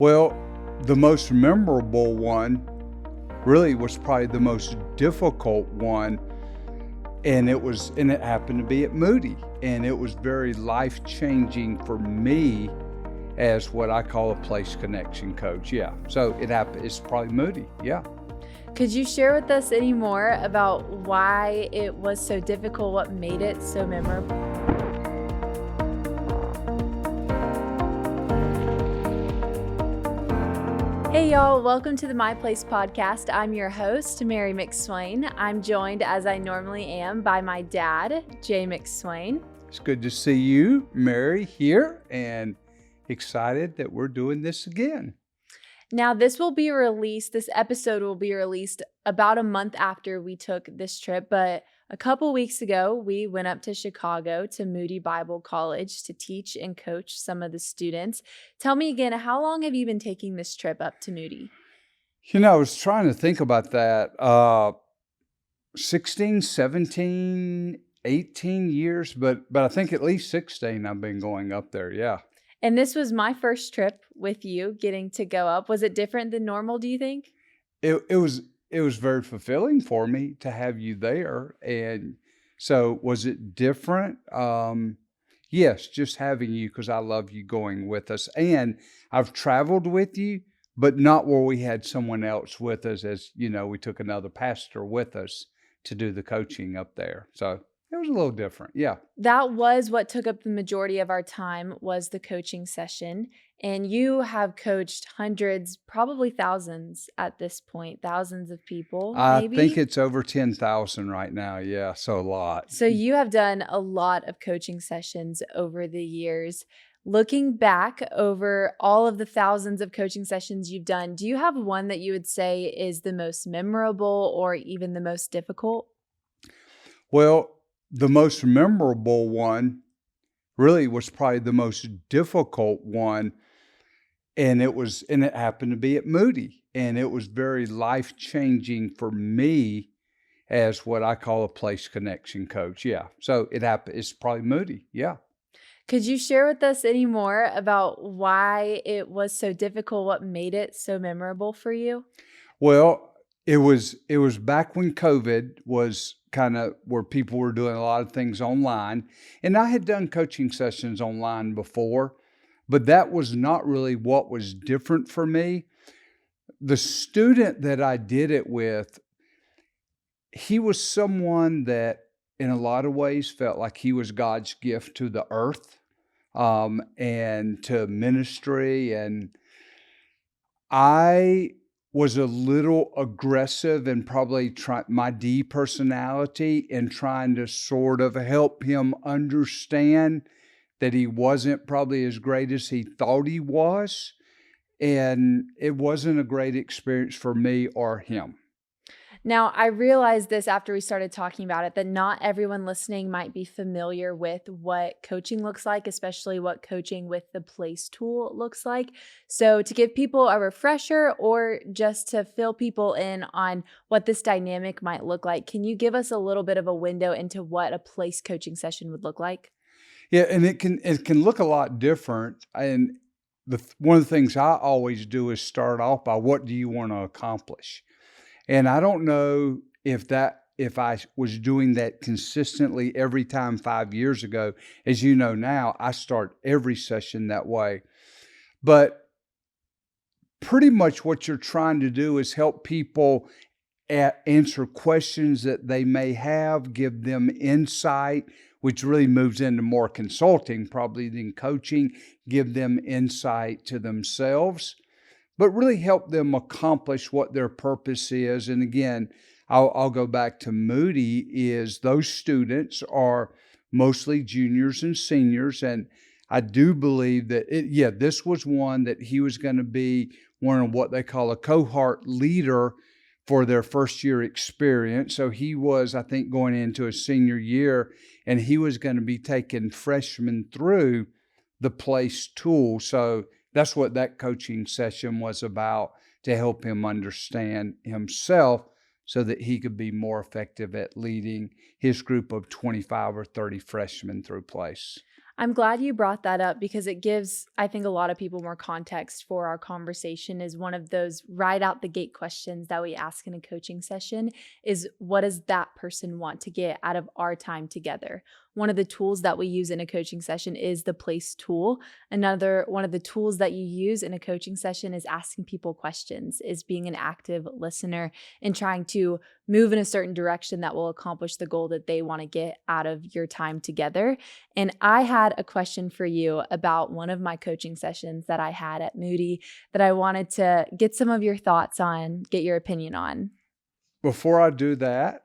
Well, the most memorable one really was probably the most difficult one, and it happened to be at Moody, and it was very life-changing for me as what I call a place connection coach. Yeah. So it's probably Moody. Yeah. Could you share with us any more about why it was so difficult, what made it so memorable? Hey y'all, welcome to the My Place podcast. I'm your host, Mary McSwain. I'm joined, as I normally am, by my dad, Jay McSwain. It's good to see you, Mary, here, and excited that we're doing this again. Now, this episode will be released about a month after we took this trip, but a couple weeks ago, we went up to Chicago to Moody Bible College to teach and coach some of the students. Tell me again, how long have you been taking this trip up to Moody? I was trying to think about that. 16, 17, 18 years, but I think at least 16 I've been going up there. Yeah. And this was my first trip with you getting to go up. Was it different than normal, do you think? It was very fulfilling for me to have you there. And so was it different? Yes, just having you, because I love you going with us. And I've traveled with you, but not where we had someone else with us, as you know, we took another pastor with us to do the coaching up there. So it was a little different. Yeah. That was what took up the majority of our time, was the coaching session. And you have coached hundreds, probably thousands at this point, thousands of people, I maybe? think it's over 10,000 right now. Yeah. So a lot. So you have done a lot of coaching sessions over the years. Looking back over all of the thousands of coaching sessions you've done, do you have one that you would say is the most memorable or even the most difficult? Well, the most memorable one really was probably the most difficult one, and it happened to be at Moody, and it was very life-changing for me as what I call a place connection coach. Yeah. So it's probably Moody. Yeah. Could you share with us any more about why it was so difficult, what made it so memorable for you? Well, it was back when COVID was kind of where people were doing a lot of things online. And I had done coaching sessions online before, but that was not really what was different for me. The student that I did it with, he was someone that in a lot of ways felt like he was God's gift to the earth, and to ministry. And I was a little aggressive and probably my D personality in trying to sort of help him understand that he wasn't probably as great as he thought he was. And it wasn't a great experience for me or him. Now, I realized this after we started talking about it, that not everyone listening might be familiar with what coaching looks like, especially what coaching with the Place tool looks like. So to give people a refresher or just to fill people in on what this dynamic might look like, can you give us a little bit of a window into what a Place coaching session would look like? Yeah, and it can look a lot different. And one of the things I always do is start off by, what do you want to accomplish? And I don't know if I was doing that consistently every time 5 years ago. As you know now, I start every session that way. But pretty much what you're trying to do is help people answer questions that they may have, give them insight, which really moves into more consulting probably than coaching, give them insight to themselves, but really help them accomplish what their purpose is. And again, I'll go back to Moody. Is those students are mostly juniors and seniors, and I do believe that this was one that he was going to be one of what they call a cohort leader for their first year experience. So he was, I think, going into a senior year, and he was going to be taking freshmen through the Place tool. So that's what that coaching session was about, to help him understand himself so that he could be more effective at leading his group of 25 or 30 freshmen through Place. I'm glad you brought that up because it gives, I think, a lot of people more context for our conversation. Is one of those right out the gate questions that we ask in a coaching session is, what does that person want to get out of our time together? One of the tools that we use in a coaching session is the place tool. Another one of the tools that you use in a coaching session is asking people questions, is being an active listener and trying to move in a certain direction that will accomplish the goal that they want to get out of your time together. And I had a question for you about one of my coaching sessions that I had at Moody that I wanted to get some of your thoughts on, get your opinion on. Before I do that,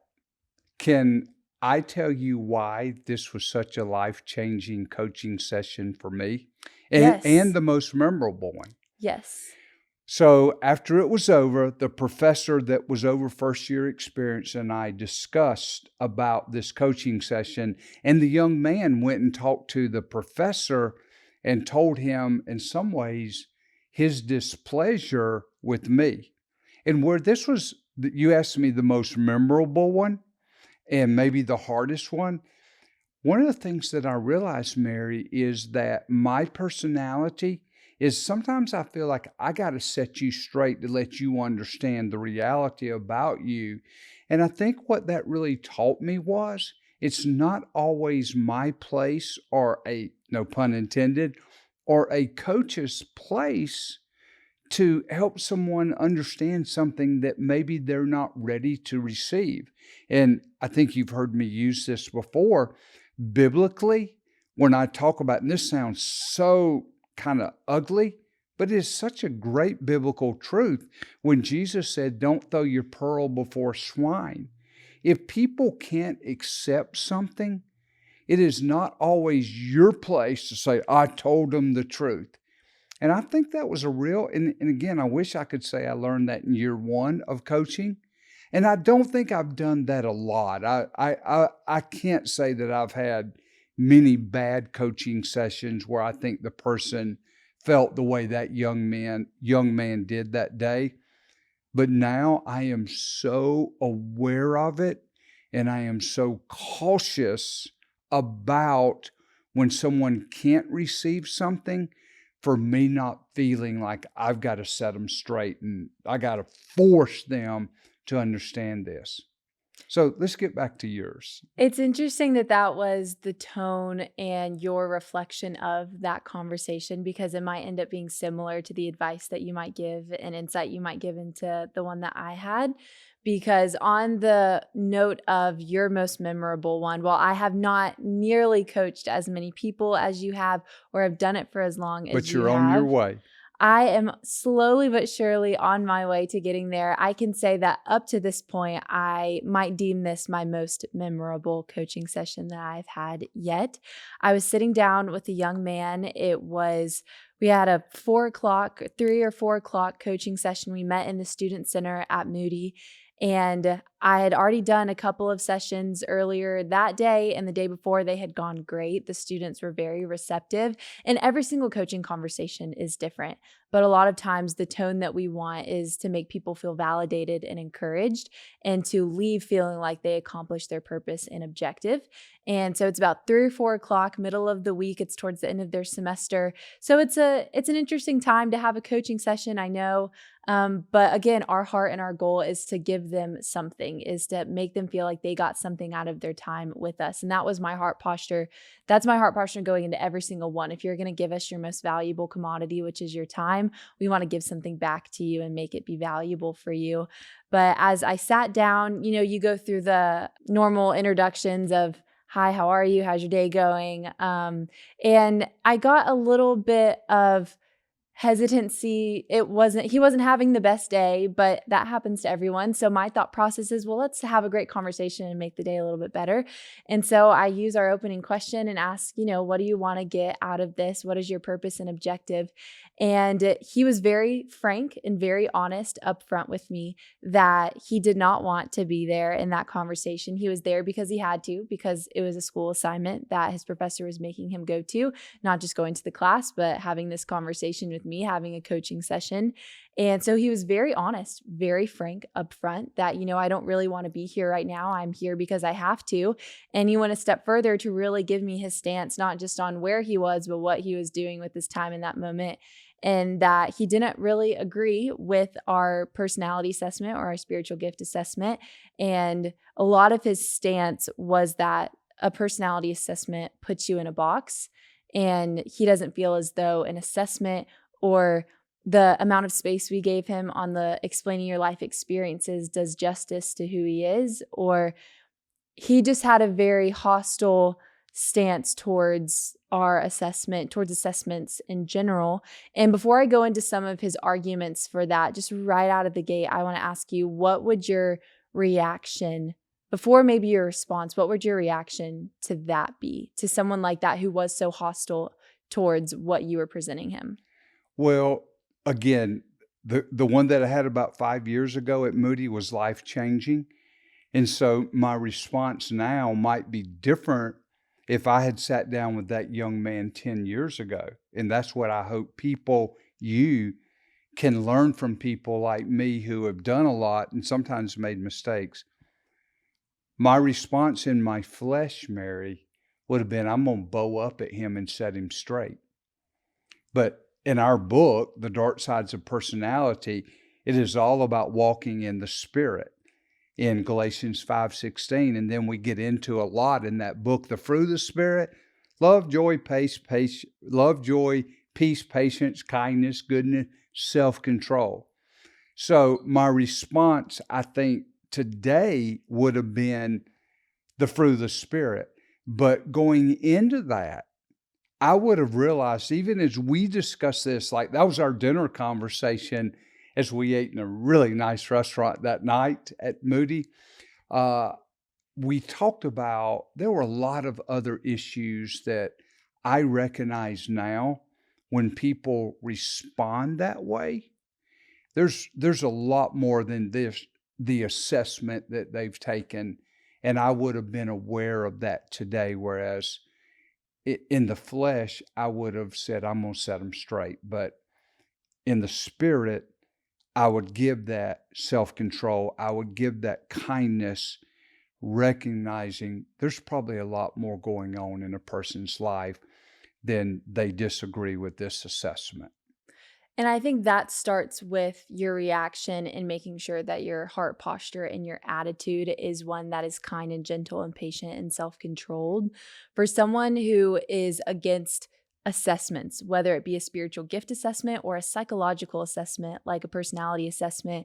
can I tell you why this was such a life-changing coaching session for me? And Yes. the most memorable one. Yes. So after it was over, the professor that was over first year experience and I discussed about this coaching session, and the young man went and talked to the professor and told him in some ways his displeasure with me. And where this was, you asked me the most memorable one and maybe the hardest one of the things that I realized, Mary, is that my personality is sometimes I feel like I got to set you straight to let you understand the reality about you. And I think what that really taught me was it's not always my place or a, no pun intended, or a coach's place to help someone understand something that maybe they're not ready to receive. And I think you've heard me use this before. Biblically, when I talk about, and this sounds so kind of ugly, but it is such a great biblical truth when Jesus said, "Don't throw your pearl before swine." If people can't accept something, it is not always your place to say, "I told them the truth." And I think that was a real, and again, I wish I could say I learned that in year one of coaching. And I don't think I've done that a lot. I can't say that I've had many bad coaching sessions where I think the person felt the way that young man did that day. But now I am so aware of it, and I am so cautious about when someone can't receive something, for me not feeling like I've got to set them straight and I got to force them to understand this. So let's get back to yours. It's interesting that that was the tone and your reflection of that conversation, because it might end up being similar to the advice that you might give and insight you might give into the one that I had. Because on the note of your most memorable one, while I have not nearly coached as many people as you have or have done it for as long as But you you're on your have, way. I am slowly but surely on my way to getting there. I can say that up to this point, I might deem this my most memorable coaching session that I've had yet. I was sitting down with a young man. We had a 3 or 4 o'clock coaching session. We met in the student center at Moody. And I had already done a couple of sessions earlier that day, and the day before they had gone great. The students were very receptive, and every single coaching conversation is different. But a lot of times the tone that we want is to make people feel validated and encouraged and to leave feeling like they accomplished their purpose and objective. And so it's about 3 or 4 o'clock, middle of the week. It's towards the end of their semester. So it's an interesting time to have a coaching session, I know. But again, our heart and our goal is to give them something, is to make them feel like they got something out of their time with us. And that was my heart posture. That's my heart posture going into every single one. If you're going to give us your most valuable commodity, which is your time, we want to give something back to you and make it be valuable for you. But as I sat down, you go through the normal introductions of, "Hi, how are you? How's your day going?" And I got a little bit of hesitancy. He wasn't having the best day, but that happens to everyone. So my thought process is, well, let's have a great conversation and make the day a little bit better. And so I use our opening question and ask, what do you want to get out of this? What is your purpose and objective? And he was very frank and very honest up front with me that he did not want to be there in that conversation. He was there because he had to, because it was a school assignment that his professor was making him go to, not just going to the class, but having this conversation with with me having a coaching session. And so he was very honest, very frank upfront that, I don't really want to be here right now. I'm here because I have to. And he went a step further to really give me his stance, not just on where he was, but what he was doing with his time in that moment. And that he didn't really agree with our personality assessment or our spiritual gift assessment. And a lot of his stance was that a personality assessment puts you in a box, and he doesn't feel as though an assessment or the amount of space we gave him on the explaining your life experiences does justice to who he is, or he just had a very hostile stance towards our assessment, towards assessments in general. And before I go into some of his arguments for that, just right out of the gate, I want to ask you, what would your reaction, before maybe your response, what would your reaction to that be, to someone like that who was so hostile towards what you were presenting him? Well, again, the one that I had about 5 years ago at Moody was life-changing, and so my response now might be different if I had sat down with that young man 10 years ago, and that's what I hope you can learn from people like me who have done a lot and sometimes made mistakes. My response in my flesh, Mary, would have been, I'm gonna bow up at him and set him straight. But in our book, The Dark Sides of Personality, it is all about walking in the Spirit in Galatians 5:16. And then we get into a lot in that book, the fruit of the Spirit: love, joy, peace, patience, kindness, goodness, self-control. So my response, I think, today would have been the fruit of the Spirit. But going into that, I would have realized, even as we discussed this, like that was our dinner conversation as we ate in a really nice restaurant that night at Moody. We talked about, there were a lot of other issues that I recognize now when people respond that way. There's a lot more than this, the assessment that they've taken, and I would have been aware of that today, whereas in the flesh, I would have said, I'm going to set them straight. But in the Spirit, I would give that self-control. I would give that kindness, recognizing there's probably a lot more going on in a person's life than they disagree with this assessment. And I think that starts with your reaction and making sure that your heart posture and your attitude is one that is kind and gentle and patient and self-controlled. For someone who is against assessments, whether it be a spiritual gift assessment or a psychological assessment, like a personality assessment,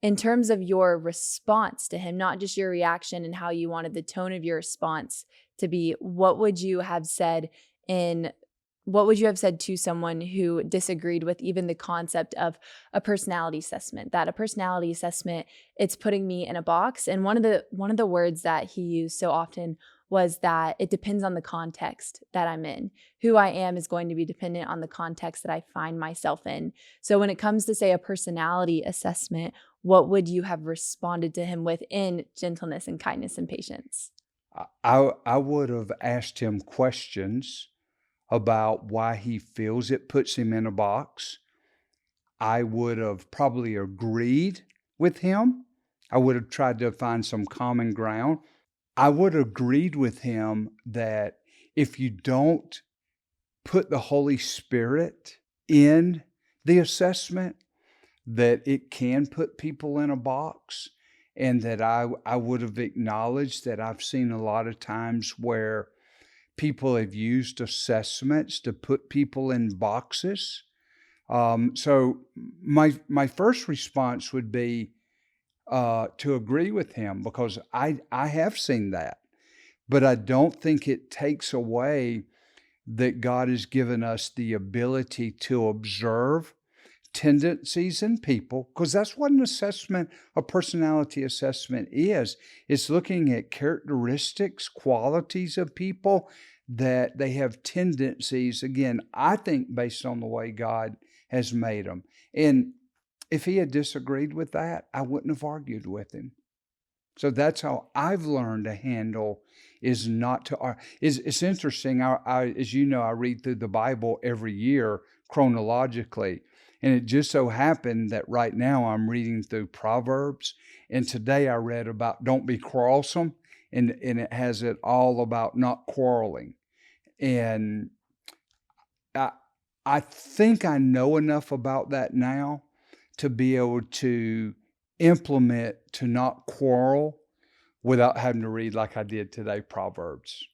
in terms of your response to him, not just your reaction and how you wanted the tone of your response to be, what would you have said to someone who disagreed with even the concept of a personality assessment? That a personality assessment, it's putting me in a box. And one of the words that he used so often was that it depends on the context that I'm in. Who I am is going to be dependent on the context that I find myself in. So when it comes to, say, a personality assessment, what would you have responded to him with in gentleness and kindness and patience? I would have asked him questions about why he feels it puts him in a box. I would have probably agreed with him. I would have tried to find some common ground. I would have agreed with him that if you don't put the Holy Spirit in the assessment, that it can put people in a box, and that I would have acknowledged that I've seen a lot of times where people have used assessments to put people in boxes. So my first response would be to agree with him, because I have seen that, but I don't think it takes away that God has given us the ability to observe tendencies in people, because that's what an assessment, a personality assessment is. It's looking at characteristics, qualities of people, that they have tendencies, again, I think based on the way God has made them. And if he had disagreed with that, I wouldn't have argued with him. So that's how I've learned to handle, is not to. It's interesting. As you know, I read through the Bible every year chronologically. And it just so happened that right now I'm reading through Proverbs. And today I read about don't be quarrelsome. And it has it all about not quarreling. And I, I think I know enough about that now to be able to implement to not quarrel without having to read like I did today, Proverbs.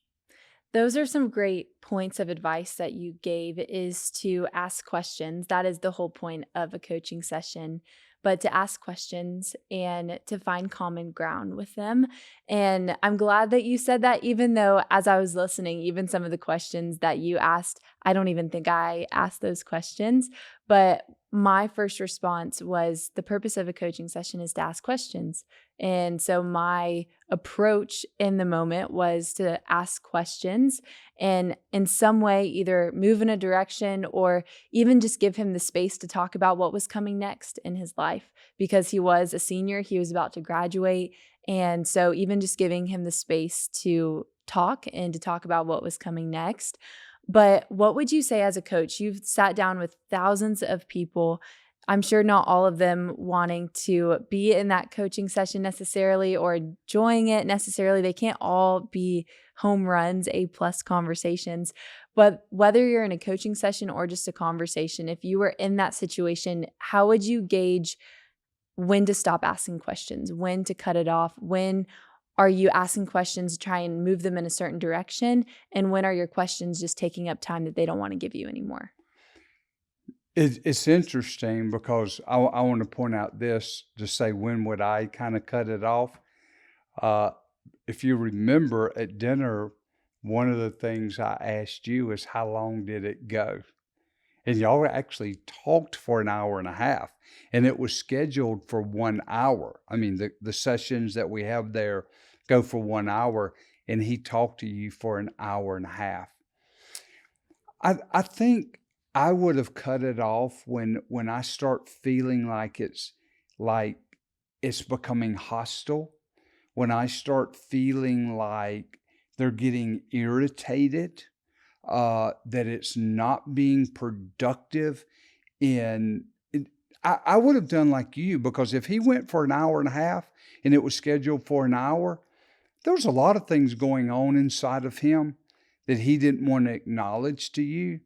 Those are some great points of advice that you gave, is to ask questions. That is the whole point of a coaching session, but to ask questions and to find common ground with them. And I'm glad that you said that, even though as I was listening, even some of the questions that you asked, I don't even think I asked those questions. But my first response was the purpose of a coaching session is to ask questions. And so my approach in the moment was to ask questions and in some way either move in a direction or even just give him the space to talk about what was coming next in his life, because he was a senior, he was about to graduate. And so even just giving him the space to talk and to talk about what was coming next. But what would you say as a coach? You've sat down with thousands of people. I'm sure not all of them wanting to be in that coaching session necessarily or enjoying it necessarily. They can't all be home runs, A+ conversations. But whether you're in a coaching session or just a conversation, if you were in that situation, how would you gauge when to stop asking questions, when to cut it off, when are you asking questions to try and move them in a certain direction, and when are your questions just taking up time that they don't want to give you anymore? It's interesting because I want to point out this to say when would I kind of cut it off? Uh, if you remember at dinner, one of the things I asked you is how long did it go? And y'all actually talked for an hour and a half, and it was scheduled for 1 hour. I mean, the sessions that we have there go for 1 hour, and he talked to you for an hour and a half. I think I would have cut it off when I start feeling like it's becoming hostile, when I start feeling like they're getting irritated, that it's not being productive in it. I would have done like you, because if he went for an hour and a half and it was scheduled for an hour, there was a lot of things going on inside of him that he didn't want to acknowledge to you.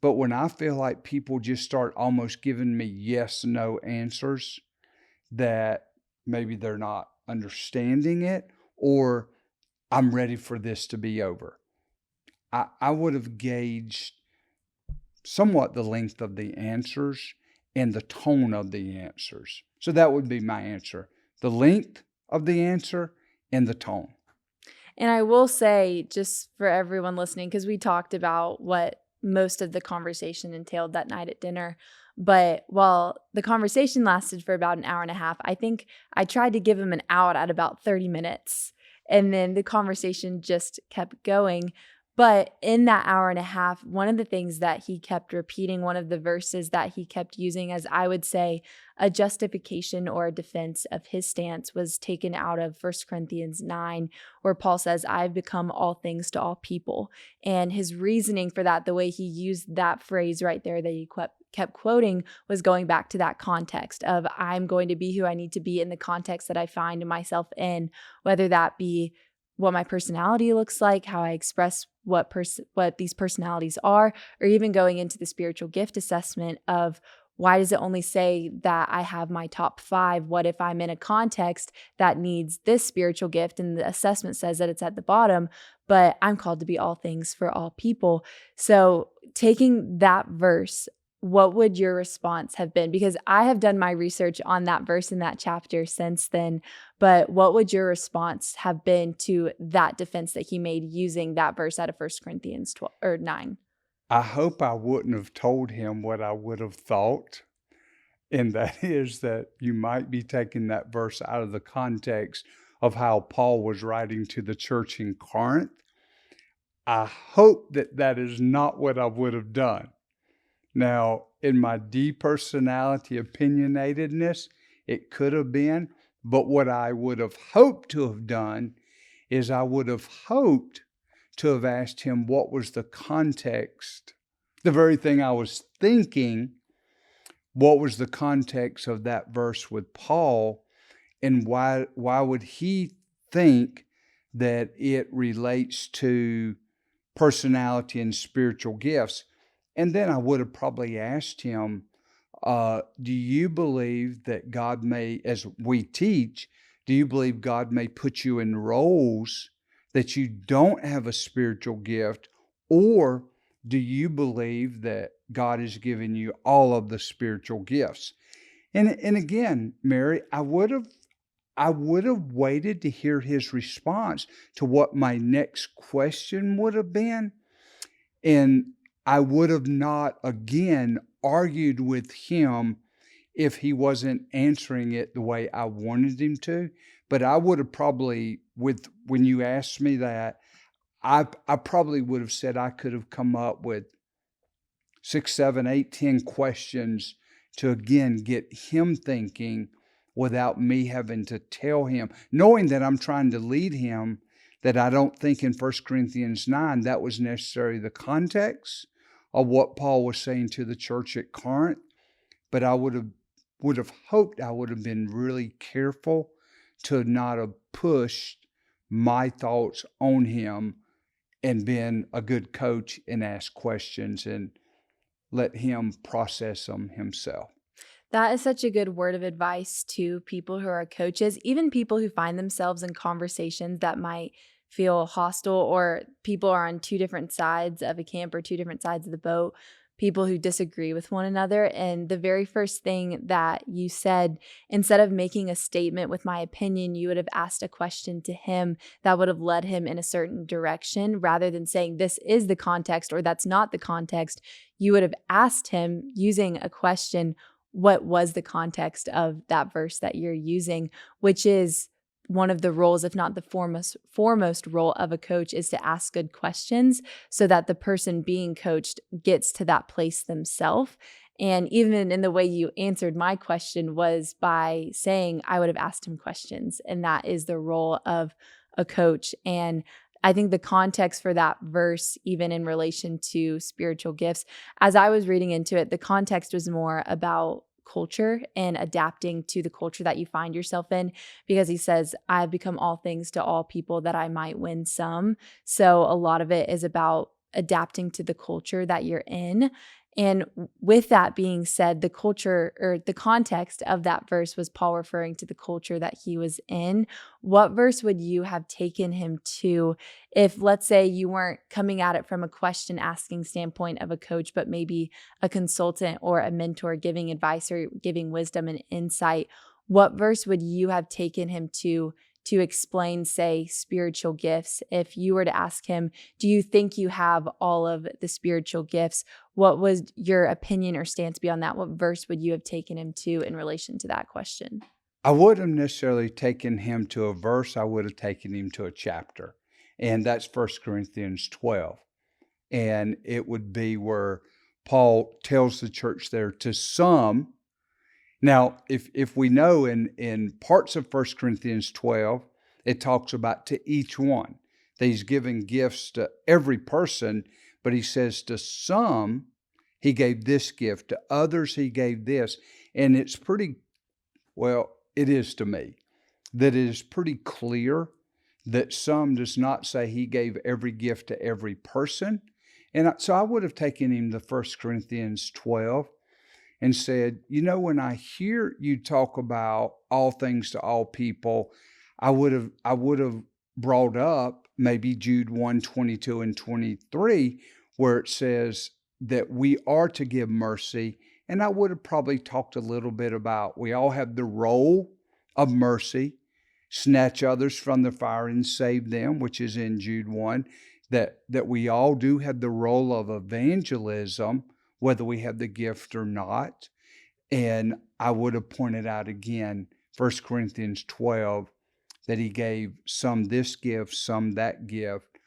But when I feel like people just start almost giving me yes, no answers, that maybe they're not understanding it, or I'm ready for this to be over. I would have gauged somewhat the length of the answers and the tone of the answers. So that would be my answer: the length of the answer and the tone. And I will say, just for everyone listening, because we talked about what most of the conversation entailed that night at dinner. But while the conversation lasted for about an hour and a half, I think I tried to give him an out at about 30 minutes. And then the conversation just kept going. But in that hour and a half, one of the things that he kept repeating, one of the verses that he kept using as, I would say, a justification or a defense of his stance, was taken out of 1 Corinthians 9, where Paul says, I've become all things to all people. And his reasoning for that, the way he used that phrase right there that he kept quoting, was going back to that context of, I'm going to be who I need to be in the context that I find myself in, whether that be what my personality looks like, how I express what these personalities are, or even going into the spiritual gift assessment of, why does it only say that I have my top 5? What if I'm in a context that needs this spiritual gift and the assessment says that it's at the bottom, but I'm called to be all things for all people? So taking that verse, what would your response have been? Because I have done my research on that verse in that chapter since then, but what would your response have been to that defense that he made using that verse out of 1 Corinthians 12 or 9? I hope I wouldn't have told him what I would have thought, and that is that you might be taking that verse out of the context of how Paul was writing to the church in Corinth. I hope that that is not what I would have done. Now, in my depersonality opinionatedness, it could have been, but what I would have hoped to have done is I would have hoped to have asked him what was the context the very thing I was thinking, what was the context of that verse with Paul, and why would he think that it relates to personality and spiritual gifts? And then I would have probably asked him, do you believe that God may, as we teach, do you believe God may put you in roles that you don't have a spiritual gift? Or do you believe that God has given you all of the spiritual gifts? And again, Mary, I would have waited to hear his response to what my next question would have been. And I would have not again argued with him if he wasn't answering it the way I wanted him to. But I would have probably, with when you asked me that, I probably would have said I could have come up with 6, 7, 8, 10 questions to again get him thinking without me having to tell him, knowing that I'm trying to lead him, that I don't think in 1 Corinthians 9 that was necessarily the context of what Paul was saying to the church at Corinth. But I would have hoped I would have been really careful to not have pushed my thoughts on him and been a good coach and ask questions and let him process them himself. That is such a good word of advice to people who are coaches, even people who find themselves in conversations that might feel hostile, or people are on two different sides of a camp or two different sides of the boat, people who disagree with one another. And the very first thing that you said, instead of making a statement with my opinion, you would have asked a question to him that would have led him in a certain direction rather than saying, this is the context or that's not the context. You would have asked him using a question, what was the context of that verse that you're using, which is one of the roles, if not the foremost role of a coach, is to ask good questions so that the person being coached gets to that place themselves. And even in the way you answered my question was by saying I would have asked him questions, and that is the role of a coach. And I think the context for that verse, even in relation to spiritual gifts, as I was reading into it, the context was more about culture and adapting to the culture that you find yourself in, because he says, I've become all things to all people that I might win some. So a lot of it is about adapting to the culture that you're in. And with that being said, the culture or the context of that verse was Paul referring to the culture that he was in. What verse would you have taken him to if, let's say, you weren't coming at it from a question asking standpoint of a coach, but maybe a consultant or a mentor giving advice or giving wisdom and insight? What verse would you have taken him to explain, say, spiritual gifts? If you were to ask him, do you think you have all of the spiritual gifts? What was your opinion or stance beyond that? What verse would you have taken him to in relation to that question? I wouldn't have necessarily taken him to a verse, I would have taken him to a chapter. And that's 1 Corinthians 12. And it would be where Paul tells the church there to some. Now, if we know in parts of 1 Corinthians 12, it talks about to each one, that he's giving gifts to every person, but he says to some, he gave this gift, to others, he gave this. And it's pretty, well, it is to me, that it is pretty clear that some does not say he gave every gift to every person. And so I would have taken him to 1 Corinthians 12 and said, when I hear you talk about all things to all people, I would have brought up maybe Jude 1, 22 and 23, where it says that we are to give mercy. And I would have probably talked a little bit about we all have the role of mercy, snatch others from the fire and save them, which is in Jude 1, that we all do have the role of evangelism, whether we have the gift or not. And I would have pointed out again, 1 Corinthians 12, that he gave some this gift, some that gift,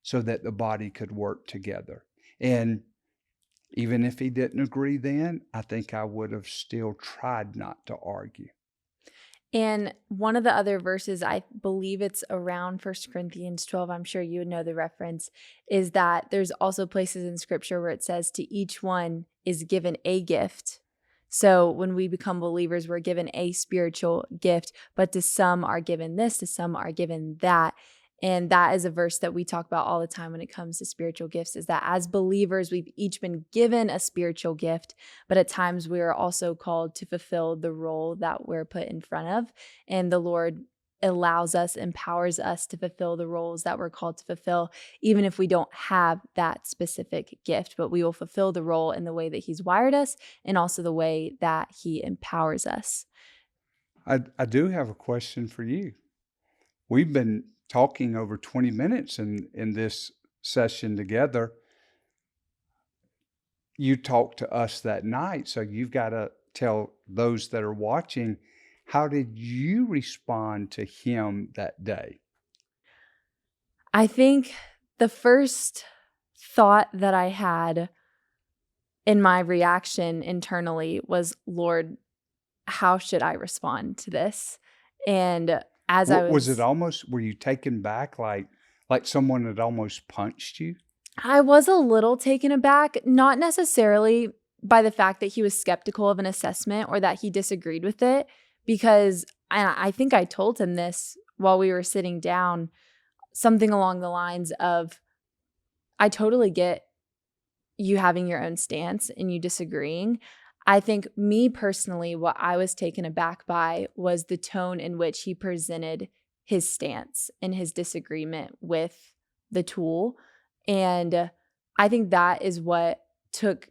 so that the body could work together. And even if he didn't agree then, I think I would have still tried not to argue. And one of the other verses, I believe it's around 1 Corinthians 12, I'm sure you would know the reference, is that there's also places in scripture where it says to each one is given a gift. So when we become believers, we're given a spiritual gift, but to some are given this, to some are given that. And that is a verse that we talk about all the time when it comes to spiritual gifts, is that as believers, we've each been given a spiritual gift, but at times we are also called to fulfill the role that we're put in front of. And the Lord allows us, empowers us to fulfill the roles that we're called to fulfill, even if we don't have that specific gift, but we will fulfill the role in the way that He's wired us and also the way that He empowers us. I do have a question for you. We've been talking over 20 minutes in this session together. You talked to us that night, so you've got to tell those that are watching, how did you respond to him that day? I think the first thought that I had in my reaction internally was, Lord, how should I respond to this? And as I Was it was almost, were you taken back like someone had almost punched you? I was a little taken aback, not necessarily by the fact that he was skeptical of an assessment or that he disagreed with it, because I think I told him this while we were sitting down, something along the lines of, I totally get you having your own stance and you disagreeing. I think me personally, what I was taken aback by was the tone in which he presented his stance and his disagreement with the tool. And I think that is what took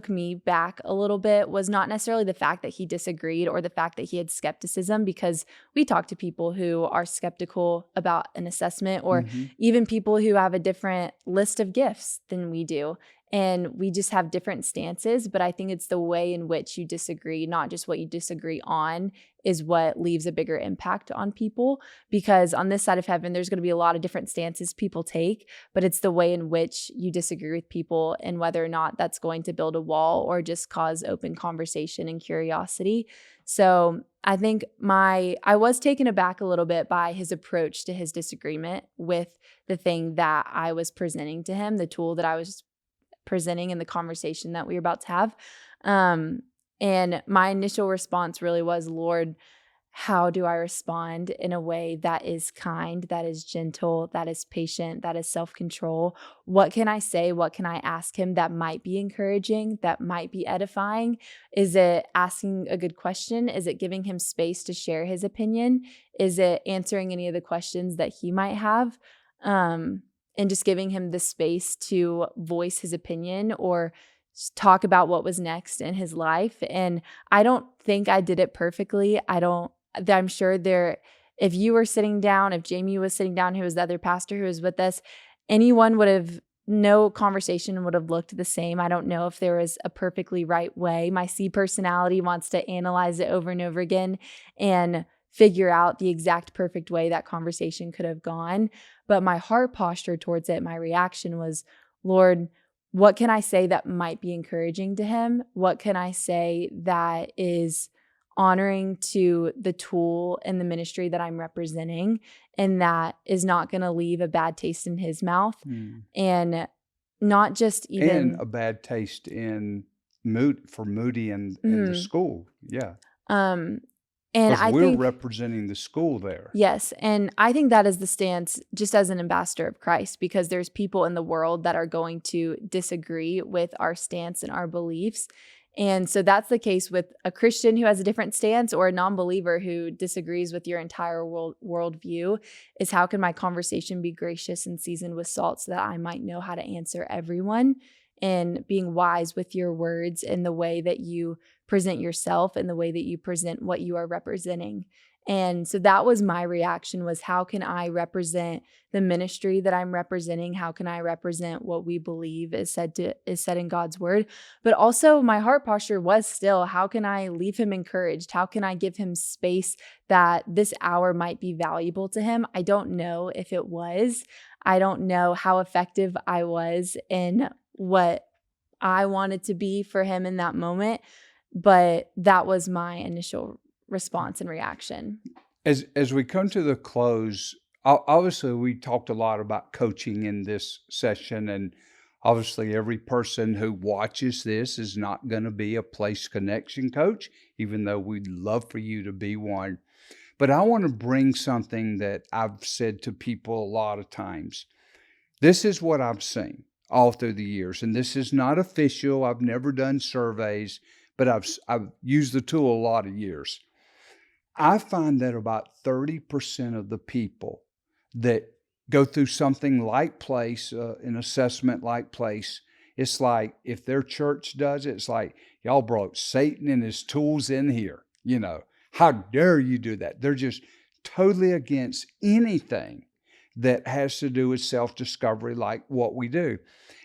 me back a little bit, was not necessarily the fact that he disagreed or the fact that he had skepticism, because we talk to people who are skeptical about an assessment, or Mhm. even people who have a different list of gifts than we do. And we just have different stances. But I think it's the way in which you disagree, not just what you disagree on, is what leaves a bigger impact on people. Because on this side of heaven, there's going to be a lot of different stances people take, but it's the way in which you disagree with people and whether or not that's going to build a wall or just cause open conversation and curiosity. So I think I was taken aback a little bit by his approach to his disagreement with the thing that I was presenting to him, the tool that I was presenting in the conversation that we were about to have. And my initial response really was, Lord, how do I respond in a way that is kind, that is gentle, that is patient, that is self-control? What can I say? What can I ask him that might be encouraging, that might be edifying? Is it asking a good question? Is it giving him space to share his opinion? Is it answering any of the questions that he might have? And just giving him the space to voice his opinion or talk about what was next in his life. And I don't think I did it perfectly. I'm sure if you were sitting down, if Jamie was sitting down, who was the other pastor who was with us, no conversation would have looked the same. I don't know if there was a perfectly right way. My C personality wants to analyze it over and over again and figure out the exact perfect way that conversation could have gone. But my heart posture towards it, my reaction was, Lord, what can I say that might be encouraging to him? What can I say that is honoring to the tool and the ministry that I'm representing, and that is not going to leave a bad taste in his mouth? Mm. And not just And even a bad taste in Moody and the Mhm. school. Yeah. And Because I we're think representing the school there. yes. And I think that is the stance just as an ambassador of Christ, because there's people in the world that are going to disagree with our stance and our beliefs. And so that's the case with a Christian who has a different stance or a non-believer who disagrees with your entire worldview, is how can my conversation be gracious and seasoned with salt so that I might know how to answer everyone, and being wise with your words in the way that you present yourself and the way that you present what you are representing. And so that was my reaction, was how can I represent the ministry that I'm representing? How can I represent what we believe is said in God's word? But also my heart posture was still, how can I leave him encouraged? How can I give him space that this hour might be valuable to him? I don't know if it was. I don't know how effective I was in what I wanted to be for him in that moment, but that was my initial response and reaction. As we come to the close, obviously we talked a lot about coaching in this session, and obviously every person who watches this is not going to be a Place Connection coach, even though we'd love for you to be one. But I want to bring something that I've said to people a lot of times. This is what I've seen all through the years, and this is not official. I've never done surveys, but I've used the tool a lot of years. I find that about 30% of the people that go through something like Place, an assessment like Place, it's like if their church does it, it's like, y'all brought Satan and his tools in here. How dare you do that? They're just totally against anything that has to do with self-discovery like what we do.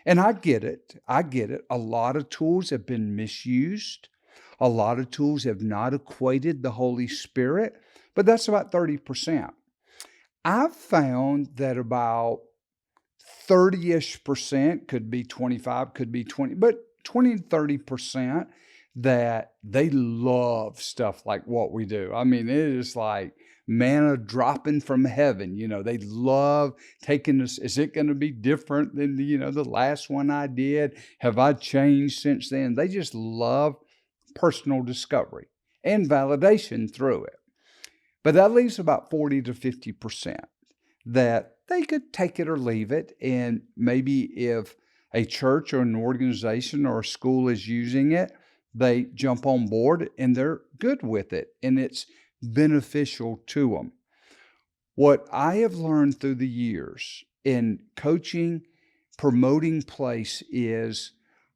And I get it. A lot of tools have been misused. A lot of tools have not equated the Holy Spirit, but that's about 30%. I've found that about 30-ish percent, could be 25, could be 20, but 20 to 30% that they love stuff like what we do. I mean, it is like manna dropping from heaven. They love taking this. Is it going to be different than the last one I did? Have I changed since then? They just love personal discovery and validation through it. But that leaves about 40 to 50% that they could take it or leave it. And maybe if a church or an organization or a school is using it, they jump on board and they're good with it and it's beneficial to them. What I have learned through the years in coaching, promoting Place is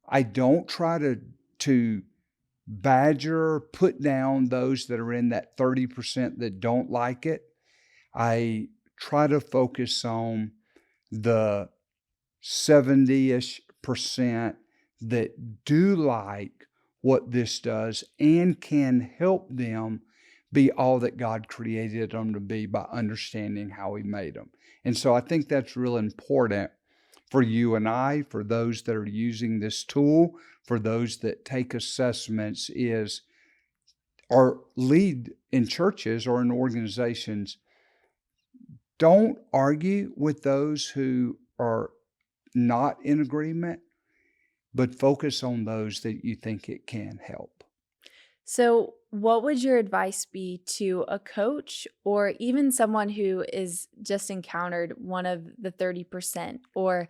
I don't try to badger, put down those that are in that 30% that don't like it. I try to focus on the 70-ish percent that do like what this does and can help them be all that God created them to be by understanding how He made them. And so I think that's real important for you and I, for those that are using this tool, for those that take assessments, or lead in churches or in organizations. Don't argue with those who are not in agreement, but focus on those that you think it can help. So, what would your advice be to a coach or even someone who is just encountered one of the 30% or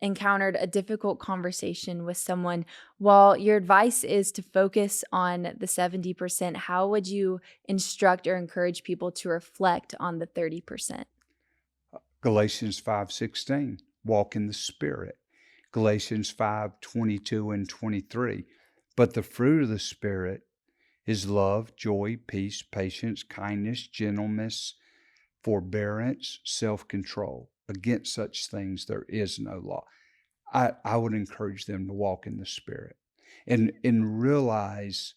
encountered a difficult conversation with someone? While your advice is to focus on the 70%, how would you instruct or encourage people to reflect on the 30%? Galatians 5:16, walk in the Spirit. Galatians 5:22 and 23. But the fruit of the Spirit is love, joy, peace, patience, kindness, gentleness, forbearance, self-control. Against such things there is no law. I would encourage them to walk in the Spirit and realize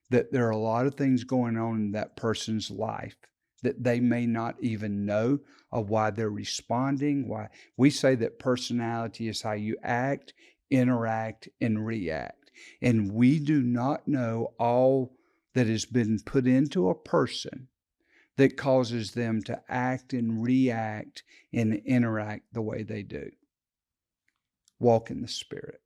that there are a lot of things going on in that person's life that they may not even know of why they're responding. Why we say that personality is how you act, interact, and react. And we do not know all that has been put into a person that causes them to act and react and interact the way they do. Walk in the Spirit.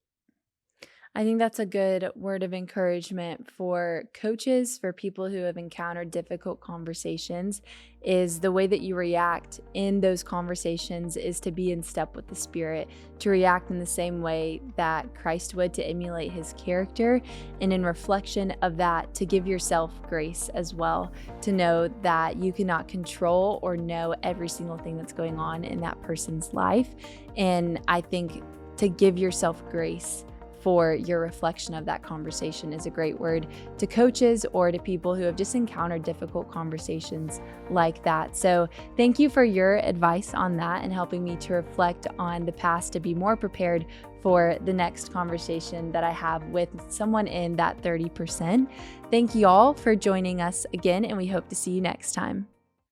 I think that's a good word of encouragement for coaches, for people who have encountered difficult conversations, is the way that you react in those conversations is to be in step with the Spirit, to react in the same way that Christ would, to emulate His character, and in reflection of that, to give yourself grace as well, to know that you cannot control or know every single thing that's going on in that person's life. And I think to give yourself grace for your reflection of that conversation is a great word to coaches or to people who have just encountered difficult conversations like that. So thank you for your advice on that and helping me to reflect on the past to be more prepared for the next conversation that I have with someone in that 30%. Thank you all for joining us again, and we hope to see you next time.